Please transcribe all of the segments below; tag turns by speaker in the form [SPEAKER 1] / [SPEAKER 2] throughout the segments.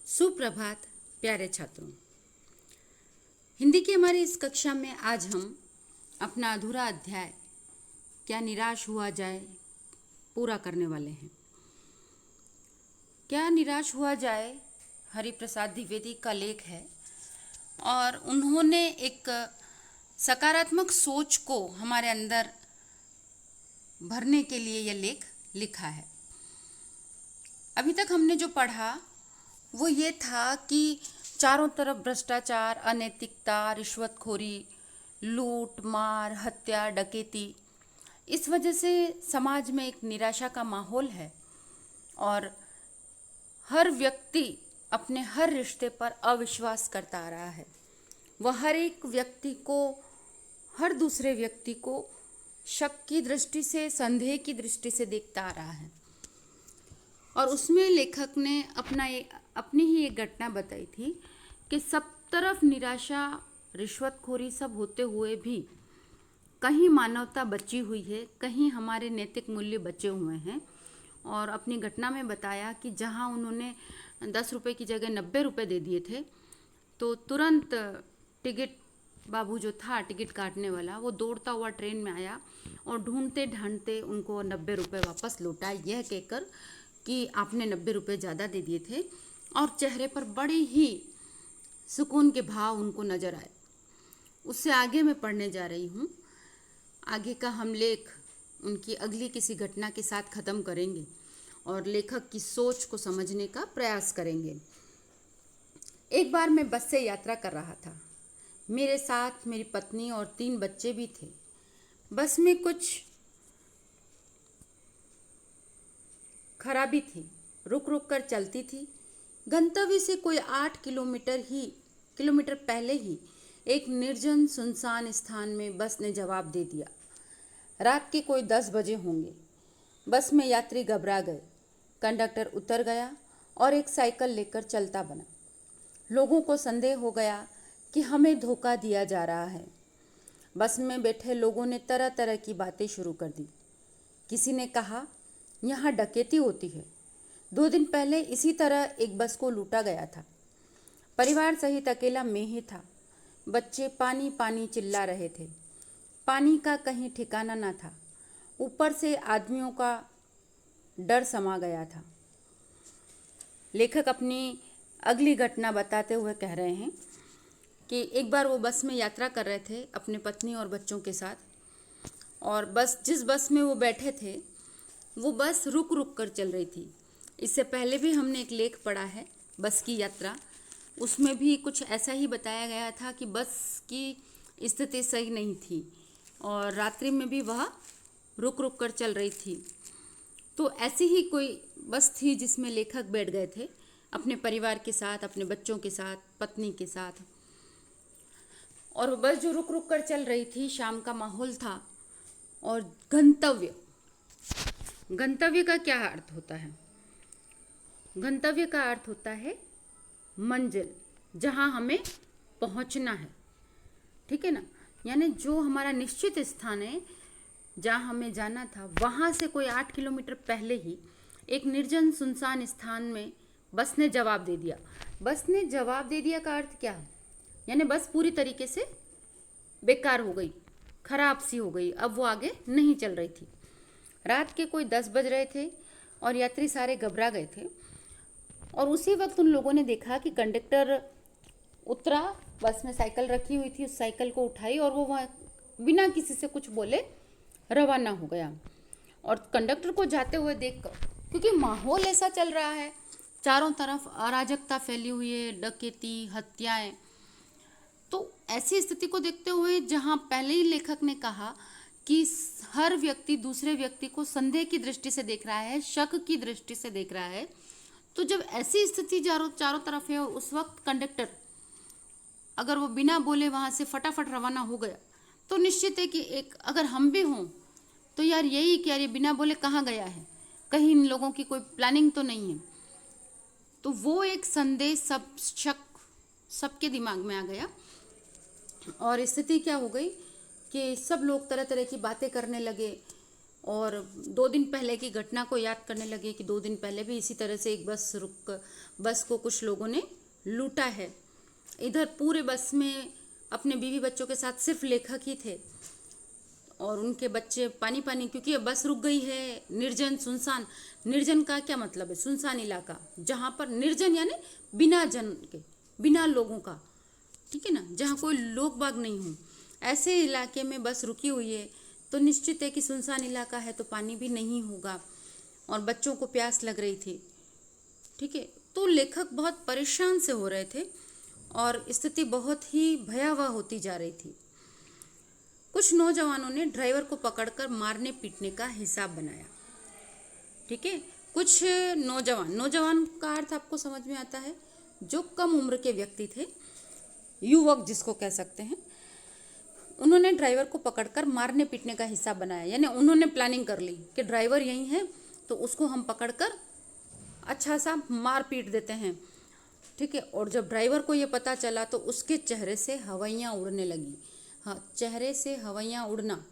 [SPEAKER 1] सुप्रभात प्यारे छात्रों। हिंदी की हमारी इस कक्षा में आज हम अपना अधूरा अध्याय क्या निराश हुआ जाए पूरा करने वाले हैं। क्या निराश हुआ जाए हरिप्रसाद द्विवेदी का लेख है और उन्होंने एक सकारात्मक सोच को हमारे अंदर भरने के लिए यह लेख लिखा है। अभी तक हमने जो पढ़ा वो ये था कि चारों तरफ भ्रष्टाचार, अनैतिकता, रिश्वतखोरी, लूट मार, हत्या, डकैती, इस वजह से समाज में एक निराशा का माहौल है और हर व्यक्ति अपने हर रिश्ते पर अविश्वास करता आ रहा है। वह हर एक व्यक्ति को, हर दूसरे व्यक्ति को शक की दृष्टि से, संदेह की दृष्टि से देखता आ रहा है। और उसमें लेखक ने अपनी ही एक घटना बताई थी कि सब तरफ निराशा, रिश्वतखोरी सब होते हुए भी कहीं मानवता बची हुई है, कहीं हमारे नैतिक मूल्य बचे हुए हैं। और अपनी घटना में बताया कि जहां उन्होंने 10 रुपये की जगह 90 रुपये दे दिए थे तो तुरंत टिकट बाबू जो था, टिकट काटने वाला, वो दौड़ता हुआ ट्रेन में आया और ढूंढते ढांढते उनको 90 रुपये वापस लौटा, यह कहकर कि आपने 90 रुपये ज़्यादा दे दिए थे। और चेहरे पर बड़े ही सुकून के भाव उनको नजर आए। उससे आगे मैं पढ़ने जा रही हूँ। आगे का हम लेख उनकी अगली किसी घटना के साथ ख़त्म करेंगे और लेखक की सोच को समझने का प्रयास करेंगे। एक बार मैं बस से यात्रा कर रहा था। मेरे साथ मेरी पत्नी और 3 बच्चे भी थे। बस में कुछ खराबी थी, रुक रुक कर चलती थी। गंतव्य से कोई 8 किलोमीटर पहले ही एक निर्जन सुनसान स्थान में बस ने जवाब दे दिया। रात के कोई 10 बजे होंगे। बस में यात्री घबरा गए। कंडक्टर उतर गया और एक साइकिल लेकर चलता बना। लोगों को संदेह हो गया कि हमें धोखा दिया जा रहा है। बस में बैठे लोगों ने तरह तरह की बातें शुरू कर दी। किसी ने कहा, यहाँ डकैती होती है। 2 दिन पहले इसी तरह एक बस को लूटा गया था। परिवार सहित अकेला मैं ही था। बच्चे पानी पानी चिल्ला रहे थे। पानी का कहीं ठिकाना ना था। ऊपर से आदमियों का डर समा गया था। लेखक अपनी अगली घटना बताते हुए कह रहे हैं कि एक बार वो बस में यात्रा कर रहे थे अपने पत्नी और बच्चों के साथ, और जिस बस में वो बैठे थे वो बस रुक रुक कर चल रही थी। इससे पहले भी हमने एक लेख पढ़ा है, बस की यात्रा। उसमें भी कुछ ऐसा ही बताया गया था कि बस की स्थिति सही नहीं थी और रात्रि में भी वह रुक रुक कर चल रही थी। तो ऐसी ही कोई बस थी जिसमें लेखक बैठ गए थे अपने परिवार के साथ, अपने बच्चों के साथ, पत्नी के साथ। और वो बस जो रुक रुक कर चल रही थी, शाम का माहौल था। और गंतव्य का क्या अर्थ होता है? गंतव्य का अर्थ होता है मंजिल, जहां हमें पहुंचना है। ठीक है ना? यानी जो हमारा निश्चित स्थान है जहां हमें जाना था, वहां से कोई 8 किलोमीटर पहले ही एक निर्जन सुनसान स्थान में बस ने जवाब दे दिया। बस ने जवाब दे दिया का अर्थ क्या है? यानी बस पूरी तरीके से बेकार हो गई, खराब सी हो गई, अब वो आगे नहीं चल रही थी। रात के कोई 10 बज रहे थे और यात्री सारे घबरा गए थे। और उसी वक्त उन लोगों ने देखा कि कंडक्टर उतरा, बस में साइकिल रखी हुई थी, उस साइकिल को उठाई और वो वहाँ बिना किसी से कुछ बोले रवाना हो गया। और कंडक्टर को जाते हुए देखकर, क्योंकि माहौल ऐसा चल रहा है, चारों तरफ अराजकता फैली हुई है, डकैती, हत्याएं, तो ऐसी स्थिति को देखते हुए जहाँ पहले ही लेखक ने कहा कि हर व्यक्ति दूसरे व्यक्ति को संदेह की दृष्टि से देख रहा है, शक की दृष्टि से देख रहा है, तो जब ऐसी स्थिति चारों तरफ है और उस वक्त कंडक्टर अगर वो बिना बोले वहाँ से फटाफट रवाना हो गया, तो निश्चित है कि एक अगर हम भी हों तो यार यही कि यार ये बिना बोले कहाँ गया है, कहीं इन लोगों की कोई प्लानिंग तो नहीं है। तो वो एक संदेह, शक सबके दिमाग में आ गया और स्थिति क्या हो गई कि सब लोग तरह तरह की बातें करने लगे और 2 दिन पहले की घटना को याद करने लगे कि 2 दिन पहले भी इसी तरह से एक बस को कुछ लोगों ने लूटा है। इधर पूरे बस में अपने बीवी बच्चों के साथ सिर्फ लेखक ही थे और उनके बच्चे पानी पानी, क्योंकि ये बस रुक गई है। निर्जन सुनसान, निर्जन का क्या मतलब है? सुनसान इलाका, जहाँ पर निर्जन यानी बिना जन के, बिना लोगों का, ठीक है ना, जहाँ कोई लोग बाग नहीं हो, ऐसे इलाके में बस रुकी हुई है तो निश्चित है कि सुनसान इलाका है तो पानी भी नहीं होगा और बच्चों को प्यास लग रही थी, ठीक है। तो लेखक बहुत परेशान से हो रहे थे और स्थिति बहुत ही भयावह होती जा रही थी। कुछ नौजवानों ने ड्राइवर को पकड़कर मारने पीटने का हिसाब बनाया, ठीक है। कुछ नौजवान का अर्थ आपको समझ में आता है, जो कम उम्र के व्यक्ति थे, युवक जिसको कह सकते हैं। उन्होंने ड्राइवर को पकड़कर मारने पीटने का हिसाब बनाया, यानी उन्होंने प्लानिंग कर ली कि ड्राइवर यहीं है तो उसको हम पकड़कर अच्छा सा मार पीट देते हैं, ठीक है। और जब ड्राइवर को ये पता चला तो उसके चेहरे से हवाइयाँ उड़ने लगी। हाँ, चेहरे से हवाइयाँ उड़ना,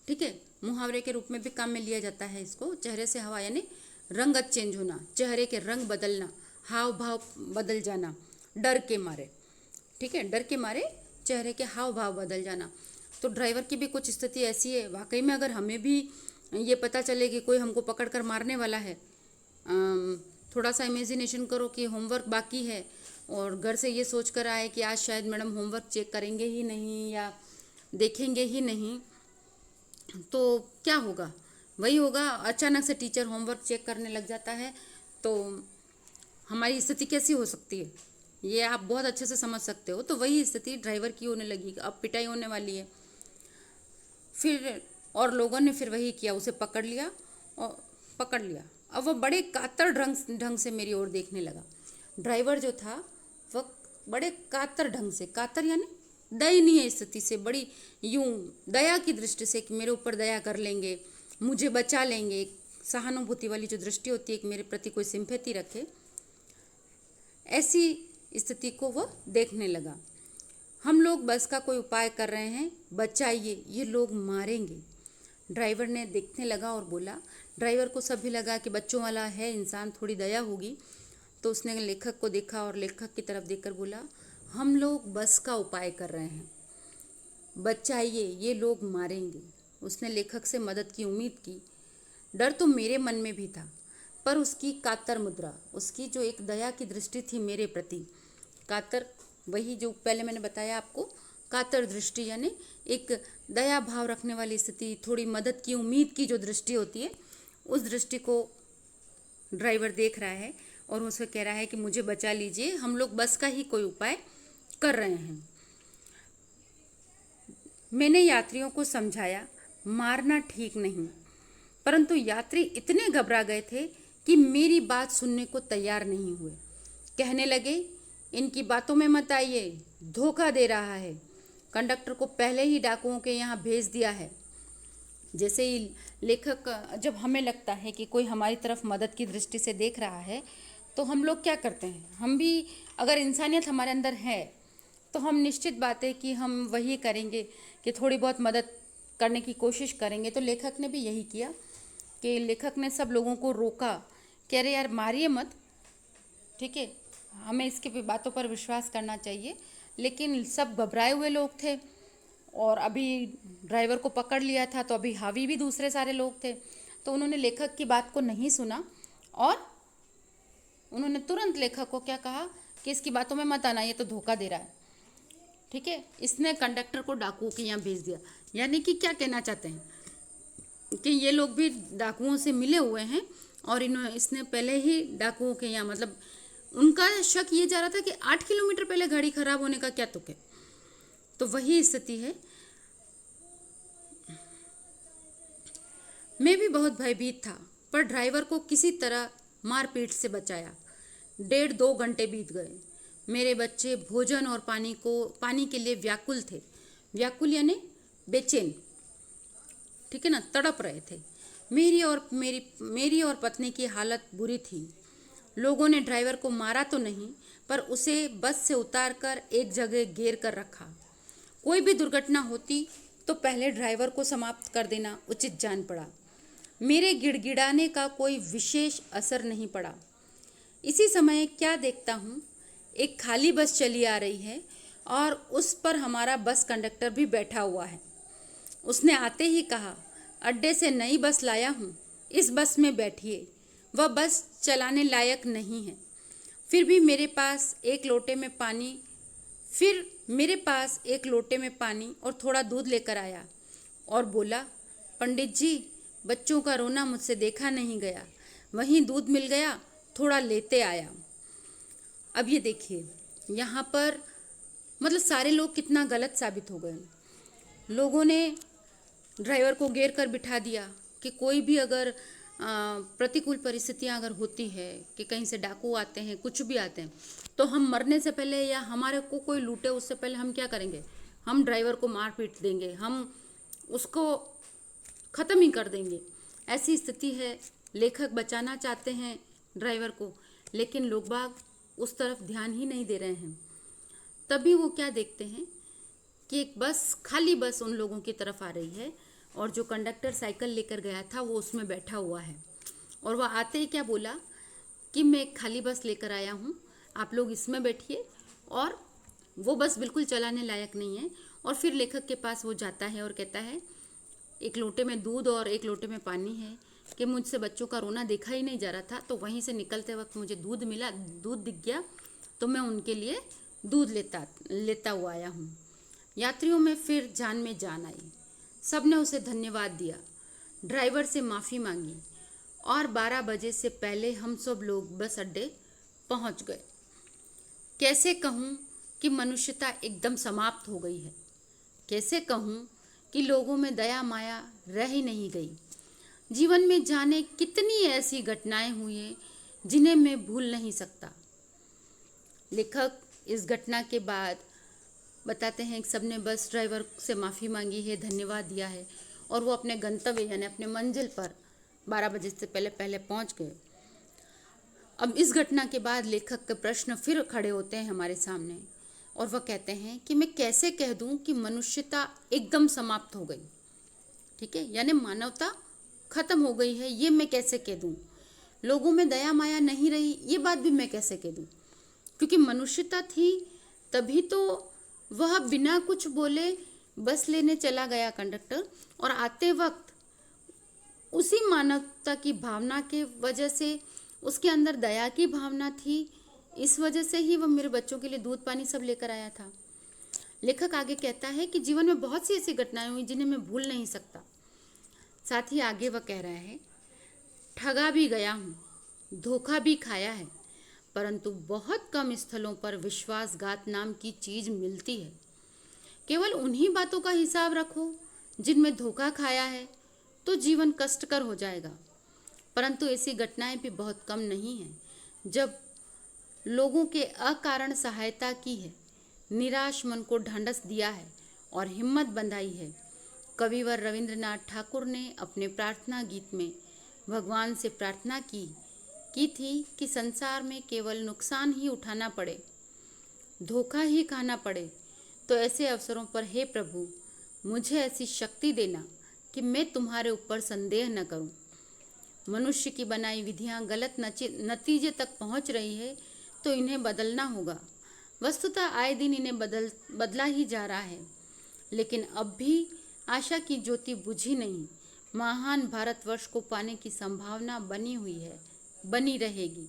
[SPEAKER 1] ठीक है, मुहावरे के रूप में भी काम में लिया जाता है इसको। चेहरे से हवा यानी रंगत चेंज होना, चेहरे के रंग बदलना, हाव भाव बदल जाना डर के मारे, ठीक है, डर के मारे चेहरे के हाव भाव बदल जाना। तो ड्राइवर की भी कुछ स्थिति ऐसी है। वाकई में अगर हमें भी ये पता चले कि कोई हमको पकड़कर मारने वाला है, थोड़ा सा इमेजिनेशन करो कि होमवर्क बाकी है और घर से ये सोच कर आए कि आज शायद मैडम होमवर्क चेक करेंगे ही नहीं या देखेंगे ही नहीं, तो क्या होगा? वही होगा, अचानक से टीचर होमवर्क चेक करने लग जाता है तो हमारी स्थिति कैसी हो सकती है, ये आप बहुत अच्छे से समझ सकते हो। तो वही स्थिति ड्राइवर की होने लगी, अब पिटाई होने वाली है। फिर और लोगों ने फिर वही किया, उसे पकड़ लिया। अब वह बड़े कातर ढंग से मेरी ओर देखने लगा। ड्राइवर जो था वह बड़े कातर ढंग से, कातर यानी दयनीय स्थिति से, बड़ी यूं दया की दृष्टि से कि मेरे ऊपर दया कर लेंगे, मुझे बचा लेंगे, सहानुभूति वाली जो दृष्टि होती है कि मेरे प्रति कोई सिंपैथी रखे, ऐसी स्थिति को वह देखने लगा। हम लोग बस का कोई उपाय कर रहे हैं, बचाइए, ये लोग मारेंगे। ड्राइवर ने देखने लगा और बोला। ड्राइवर को सब भी लगा कि बच्चों वाला है इंसान, थोड़ी दया होगी, तो उसने लेखक को देखा और लेखक की तरफ देखकर बोला, हम लोग बस का उपाय कर रहे हैं, बचाइए, ये लोग मारेंगे। उसने लेखक से मदद की उम्मीद की। डर तो मेरे मन में भी था, पर उसकी कातर मुद्रा, उसकी जो एक दया की दृष्टि थी मेरे प्रति, कातर, वही जो पहले मैंने बताया आपको, कातर दृष्टि यानी एक दया भाव रखने वाली स्थिति, थोड़ी मदद की उम्मीद की जो दृष्टि होती है, उस दृष्टि को ड्राइवर देख रहा है और उसे कह रहा है कि मुझे बचा लीजिए, हम लोग बस का ही कोई उपाय कर रहे हैं। मैंने यात्रियों को समझाया, मारना ठीक नहीं, परंतु यात्री इतने घबरा गए थे कि मेरी बात सुनने को तैयार नहीं हुए। कहने लगे, इनकी बातों में मत आइए, धोखा दे रहा है, कंडक्टर को पहले ही डाकुओं के यहाँ भेज दिया है। जैसे ही लेखक, जब हमें लगता है कि कोई हमारी तरफ मदद की दृष्टि से देख रहा है तो हम लोग क्या करते हैं, हम भी, अगर इंसानियत हमारे अंदर है तो हम निश्चित बात है कि हम वही करेंगे कि थोड़ी बहुत मदद करने की कोशिश करेंगे। तो लेखक ने भी यही किया कि लेखक ने सब लोगों को रोका कि अरे यार मारिए मत, ठीक है, हमें इसके बातों पर विश्वास करना चाहिए। लेकिन सब घबराए हुए लोग थे और अभी ड्राइवर को पकड़ लिया था तो अभी हावी भी दूसरे सारे लोग थे, तो उन्होंने लेखक की बात को नहीं सुना और उन्होंने तुरंत लेखक को क्या कहा कि इसकी बातों में मत आना, ये तो धोखा दे रहा है, ठीक है। इसने कंडक्टर को डाकुओं के यहाँ भेज दिया। यानी कि क्या कहना चाहते हैं कि ये लोग भी डाकुओं से मिले हुए हैं और इसने पहले ही डाकुओं के यहाँ, मतलब उनका शक ये जा रहा था कि 8 किलोमीटर पहले गाड़ी खराब होने का क्या तुक है। तो वही स्थिति है। मैं भी बहुत भयभीत था, पर ड्राइवर को किसी तरह मारपीट से बचाया। 1.5-2 घंटे बीत गए। मेरे बच्चे भोजन और पानी के लिए व्याकुल थे। व्याकुल यानी बेचैन, ठीक है ना, तड़प रहे थे। मेरी और पत्नी की हालत बुरी थी। लोगों ने ड्राइवर को मारा तो नहीं, पर उसे बस से उतारकर एक जगह घेर कर रखा। कोई भी दुर्घटना होती तो पहले ड्राइवर को समाप्त कर देना उचित जान पड़ा। मेरे गिड़गिड़ाने का कोई विशेष असर नहीं पड़ा। इसी समय क्या देखता हूँ, एक खाली बस चली आ रही है और उस पर हमारा बस कंडक्टर भी बैठा हुआ है। उसने आते ही कहा, अड्डे से नई बस लाया हूँ, इस बस में बैठिए। वह बस चलाने लायक नहीं है। फिर मेरे पास एक लोटे में पानी और थोड़ा दूध लेकर आया और बोला, पंडित जी, बच्चों का रोना मुझसे देखा नहीं गया, वहीं दूध मिल गया, थोड़ा लेते आया। अब ये देखिए, यहाँ पर मतलब सारे लोग कितना गलत साबित हो गए। लोगों ने ड्राइवर को घेर कर बिठा दिया कि कोई भी अगर प्रतिकूल परिस्थितियाँ अगर होती है कि कहीं से डाकू आते हैं, कुछ भी आते हैं, तो हम मरने से पहले या हमारे को कोई लूटे उससे पहले हम क्या करेंगे, हम ड्राइवर को मार पीट देंगे, हम उसको ख़त्म ही कर देंगे। ऐसी स्थिति है। लेखक बचाना चाहते हैं ड्राइवर को, लेकिन लोग बाग उस तरफ ध्यान ही नहीं दे रहे हैं। तभी वो क्या देखते हैं कि एक बस, खाली बस उन लोगों की तरफ आ रही है और जो कंडक्टर साइकिल लेकर गया था वो उसमें बैठा हुआ है। और वह आते ही क्या बोला कि मैं एक खाली बस लेकर आया हूँ, आप लोग इसमें बैठिए। और वो बस बिल्कुल चलाने लायक नहीं है। और फिर लेखक के पास वो जाता है और कहता है, एक लोटे में दूध और एक लोटे में पानी है कि मुझसे बच्चों का रोना देखा ही नहीं जा रहा था, तो वहीं से निकलते वक्त मुझे दूध मिला, दूध दिख गया, तो मैं उनके लिए दूध लेता हुआ आया हूँ। यात्रियों में फिर जान में जान आई। सब ने उसे धन्यवाद दिया, ड्राइवर से माफ़ी मांगी और 12 बजे से पहले हम सब लोग बस अड्डे पहुँच गए। कैसे कहूँ कि मनुष्यता एकदम समाप्त हो गई है। कैसे कहूँ कि लोगों में दया माया रह ही नहीं गई। जीवन में जाने कितनी ऐसी घटनाएं हुई हैं जिन्हें मैं भूल नहीं सकता। लेखक इस घटना के बाद बताते हैं कि सबने बस ड्राइवर से माफ़ी मांगी है, धन्यवाद दिया है और वो अपने गंतव्य यानी अपने मंजिल पर 12 बजे से पहले पहुंच गए। अब इस घटना के बाद लेखक के प्रश्न फिर खड़े होते हैं हमारे सामने और वह कहते हैं कि मैं कैसे कह दूं कि मनुष्यता एकदम समाप्त हो गई। ठीक है, यानी मानवता खत्म हो गई है, ये मैं कैसे कह दूं। लोगों में दया माया नहीं रही, ये बात भी मैं कैसे कह दूं, क्योंकि मनुष्यता थी तभी तो वह बिना कुछ बोले बस लेने चला गया कंडक्टर। और आते वक्त उसी मानवता की भावना के वजह से, उसके अंदर दया की भावना थी, इस वजह से ही वह मेरे बच्चों के लिए दूध पानी सब लेकर आया था। लेखक आगे कहता है कि जीवन में बहुत सी ऐसी घटनाएं हुई जिन्हें मैं भूल नहीं सकता। साथ ही आगे वह कह रहा है, ठगा भी गया हूँ, धोखा भी खाया है, परंतु बहुत कम स्थलों पर विश्वासघात नाम की चीज़ मिलती है। केवल उन्हीं बातों का हिसाब रखो जिनमें धोखा खाया है, तो जीवन कष्टकर हो जाएगा। परंतु ऐसी घटनाएं भी बहुत कम नहीं हैं जब लोगों के अकारण सहायता की है, निराश मन को ढांढस दिया है और हिम्मत बंधाई है। कविवर रविंद्रनाथ ठाकुर ने अपने प्रार्थना गीत में भगवान से प्रार्थना की थी कि संसार में केवल नुकसान ही उठाना पड़े, धोखा ही खाना पड़े, तो ऐसे अवसरों पर हे प्रभु मुझे ऐसी शक्ति देना कि मैं तुम्हारे ऊपर संदेह न करूं। मनुष्य की बनाई विधियां गलत नतीजे तक पहुंच रही है, तो इन्हें बदलना होगा। वस्तुतः आए दिन इन्हें बदला ही जा रहा है, लेकिन अब भी आशा की ज्योति बुझी नहीं। महान भारतवर्ष को पाने की संभावना बनी हुई है, बनी रहेगी।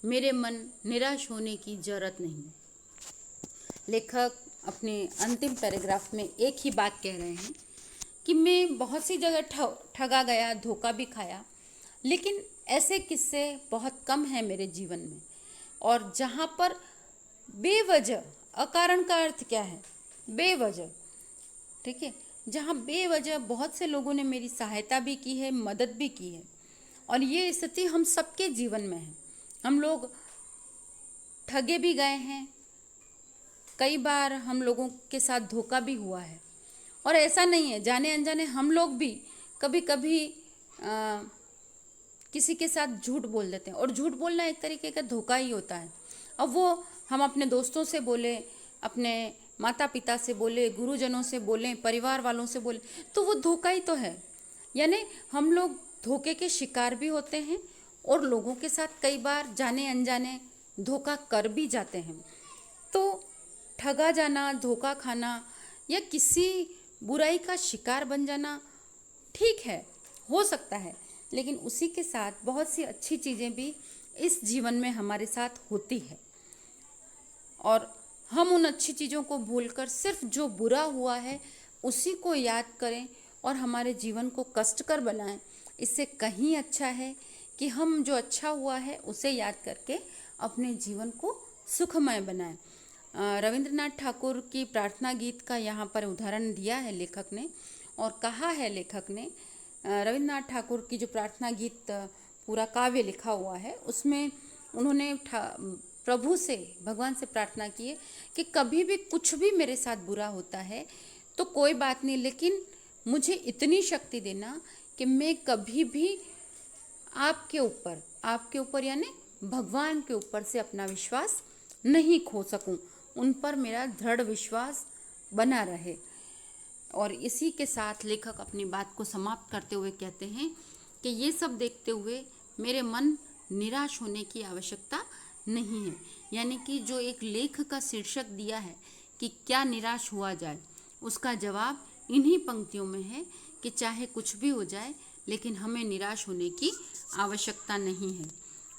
[SPEAKER 1] मेरे मन निराश होने की जरूरत नहीं। लेखक अपने अंतिम पैराग्राफ में एक ही बात कह रहे हैं कि मैं बहुत सी जगह ठगा गया, धोखा भी खाया, लेकिन ऐसे किस्से बहुत कम हैं मेरे जीवन में। और जहाँ पर बेवजह, अकारण का अर्थ क्या है, बेवजह, ठीक है, जहाँ बेवजह बहुत से लोगों ने मेरी सहायता भी की है, मदद भी की है। और ये स्थिति हम सबके जीवन में है। हम लोग ठगे भी गए हैं, कई बार हम लोगों के साथ धोखा भी हुआ है। और ऐसा नहीं है, जाने अनजाने हम लोग भी कभी कभी किसी के साथ झूठ बोल देते हैं, और झूठ बोलना एक तरीके का धोखा ही होता है। अब वो हम अपने दोस्तों से बोले, अपने माता पिता से बोले, गुरुजनों से बोलें, परिवार वालों से बोले, तो वो धोखा ही तो है। यानी हम लोग धोखे के शिकार भी होते हैं और लोगों के साथ कई बार जाने अनजाने धोखा कर भी जाते हैं। तो ठगा जाना, धोखा खाना या किसी बुराई का शिकार बन जाना ठीक है, हो सकता है, लेकिन उसी के साथ बहुत सी अच्छी चीज़ें भी इस जीवन में हमारे साथ होती है और हम उन अच्छी चीज़ों को भूलकर सिर्फ जो बुरा हुआ है उसी को याद करें और हमारे जीवन को कष्टकर बनाएं। इससे कहीं अच्छा है कि हम जो अच्छा हुआ है उसे याद करके अपने जीवन को सुखमय बनाएं। रविंद्रनाथ ठाकुर की प्रार्थना गीत का यहाँ पर उदाहरण दिया है लेखक ने और कहा है लेखक ने, रविंद्रनाथ ठाकुर की जो प्रार्थना गीत पूरा काव्य लिखा हुआ है उसमें उन्होंने प्रभु से, भगवान से प्रार्थना की है कि कभी भी कुछ भी मेरे साथ बुरा होता है तो कोई बात नहीं, लेकिन मुझे इतनी शक्ति देना कि मैं कभी भी आपके ऊपर यानी भगवान के ऊपर से अपना विश्वास नहीं खो सकूं, उन पर मेरा दृढ़ विश्वास बना रहे। और इसी के साथ लेखक अपनी बात को समाप्त करते हुए कहते हैं कि ये सब देखते हुए मेरे मन निराश होने की आवश्यकता नहीं है। यानी कि जो एक लेख का शीर्षक दिया है कि क्या निराश हुआ जाए, उसका जवाब इन्हीं पंक्तियों में है कि चाहे कुछ भी हो जाए लेकिन हमें निराश होने की आवश्यकता नहीं है।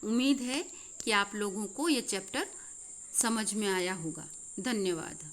[SPEAKER 1] उम्मीद है कि आप लोगों को ये चैप्टर समझ में आया होगा। धन्यवाद।